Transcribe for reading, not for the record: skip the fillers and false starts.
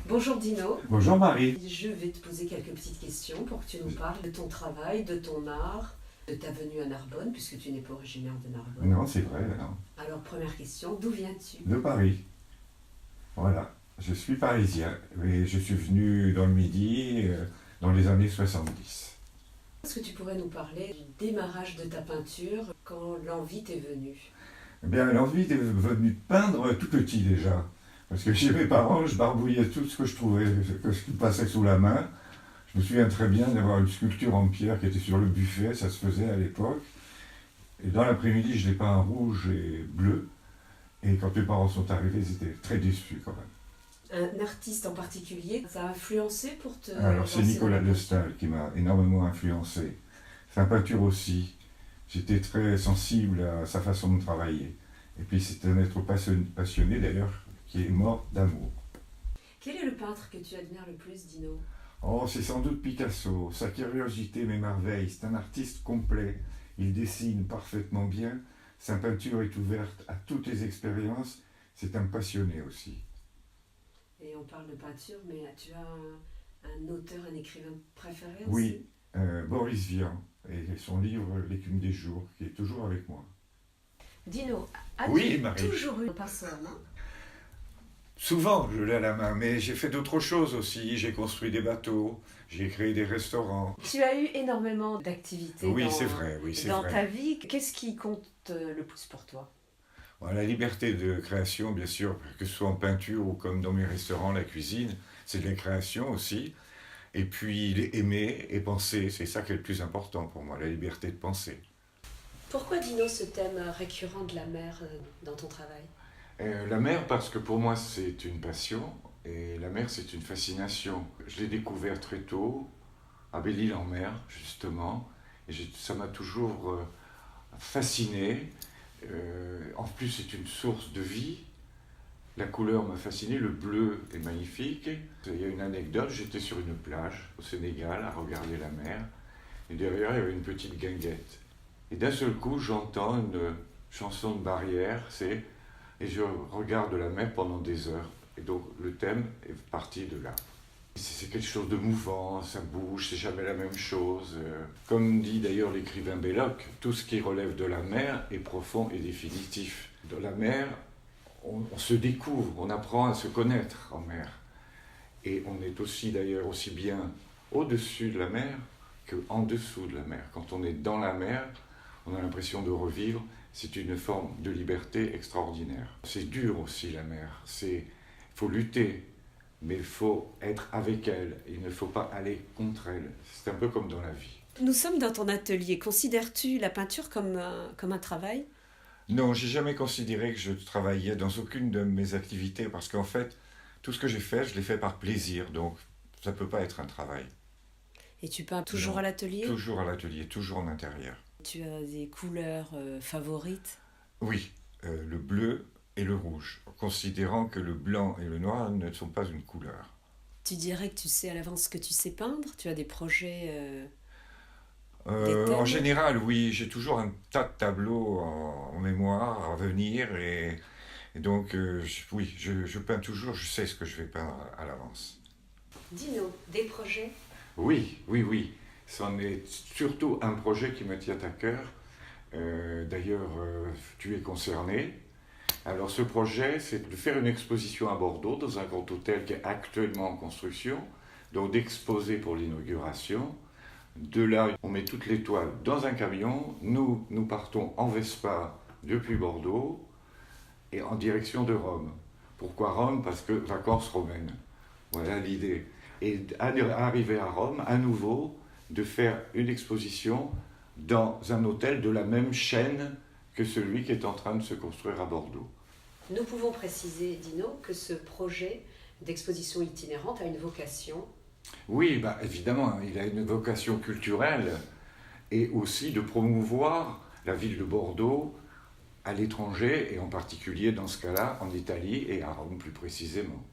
Bonjour Dino. Bonjour Marie. Je vais te poser quelques petites questions pour que tu nous parles de ton travail, de ton art, de ta venue à Narbonne, puisque tu n'es pas originaire de Narbonne. Non, c'est vrai, non. Alors première question, d'où viens-tu? De Paris. Voilà. Je suis parisien et je suis venu dans le Midi dans les années 70. Est-ce que tu pourrais nous parler du démarrage de ta peinture, quand l'envie t'est venue? Eh bien, l'envie est venue de peindre tout petit déjà. Parce que chez mes parents, je barbouillais tout ce que je trouvais, ce qui passait sous la main. Je me souviens très bien d'avoir une sculpture en pierre qui était sur le buffet, ça se faisait à l'époque. Et dans l'après-midi, je l'ai peint en rouge et bleu. Et quand mes parents sont arrivés, ils étaient très déçus quand même. Un artiste en particulier, ça a influencé pour te... Alors c'est lancer Nicolas dans la de Staël qui m'a énormément influencé. Sa peinture aussi. J'étais très sensible à sa façon de travailler. Et puis c'est un être passionné d'ailleurs qui est mort d'amour. Quel est le peintre que tu admires le plus, Dino? Oh, c'est sans doute Picasso. Sa curiosité m'émerveille. C'est un artiste complet. Il dessine parfaitement bien. Sa peinture est ouverte à toutes les expériences. C'est un passionné aussi. Et on parle de peinture, mais tu as un auteur, un écrivain préféré aussi? Oui, Boris Vian et son livre L'écume des jours, qui est toujours avec moi. Dino, as-tu Oui, Marie. toujours eu un pinceau à main? Souvent, je l'ai à la main, mais j'ai fait d'autres choses aussi. J'ai construit des bateaux, j'ai créé des restaurants. Tu as eu énormément d'activités Oui, c'est vrai, dans ta vie. Qu'est-ce qui compte le plus pour toi? Bon, la liberté de création, bien sûr, que ce soit en peinture ou comme dans mes restaurants, la cuisine, c'est de la création aussi. Et puis aimer et penser, c'est ça qui est le plus important pour moi, la liberté de penser. Pourquoi, Dino, ce thème récurrent de la mer dans ton travail? La mer, parce que pour moi, c'est une passion, et la mer, c'est une fascination. Je l'ai découvert très tôt, à Belle-Île-en-Mer, justement, et ça m'a toujours fasciné. En plus, c'est une source de vie. La couleur m'a fasciné, le bleu est magnifique. Il y a une anecdote, j'étais sur une plage au Sénégal à regarder la mer, et derrière, il y avait une petite guinguette. Et d'un seul coup, j'entends une chanson de barrière, et je regarde la mer pendant des heures. Et donc, le thème est parti de là. C'est quelque chose de mouvant, ça bouge, c'est jamais la même chose. Comme dit d'ailleurs l'écrivain Belloc, tout ce qui relève de la mer est profond et définitif. Dans la mer, on se découvre, on apprend à se connaître en mer. Et on est aussi d'ailleurs aussi bien au-dessus de la mer qu'en dessous de la mer. Quand on est dans la mer, on a l'impression de revivre. C'est une forme de liberté extraordinaire. C'est dur aussi la mer. Il faut lutter, mais il faut être avec elle. Il ne faut pas aller contre elle. C'est un peu comme dans la vie. Nous sommes dans ton atelier. Considères-tu la peinture comme un travail? Non, j'ai jamais considéré que je travaillais dans aucune de mes activités parce qu'en fait, tout ce que j'ai fait, je l'ai fait par plaisir. Donc, ça ne peut pas être un travail. Et tu peins toujours Non. à l'atelier? Toujours à l'atelier, toujours en intérieur. Tu as des couleurs favorites? Oui, le bleu et le rouge, considérant que le blanc et le noir ne sont pas une couleur. Tu dirais que tu sais à l'avance ce que tu sais peindre? Tu as des projets, des thèmes? En général, oui, j'ai toujours un tas de tableaux en mémoire à venir et donc, oui, je peins toujours, je sais ce que je vais peindre à l'avance. Dis-nous, des projets? Oui, oui, oui. C'en est surtout un projet qui me tient à cœur. D'ailleurs, tu es concerné. Alors, ce projet, c'est de faire une exposition à Bordeaux, dans un grand hôtel qui est actuellement en construction, donc d'exposer pour l'inauguration. De là, on met toutes les toiles dans un camion. Nous partons en Vespa depuis Bordeaux et en direction de Rome. Pourquoi Rome? Parce que vacances romaines. Voilà l'idée. Et arriver à Rome, à nouveau, de faire une exposition dans un hôtel de la même chaîne que celui qui est en train de se construire à Bordeaux. Nous pouvons préciser, Dino, que ce projet d'exposition itinérante a une vocation. Oui, bah, évidemment, il a une vocation culturelle et aussi de promouvoir la ville de Bordeaux à l'étranger et en particulier dans ce cas-là en Italie et à Rome plus précisément.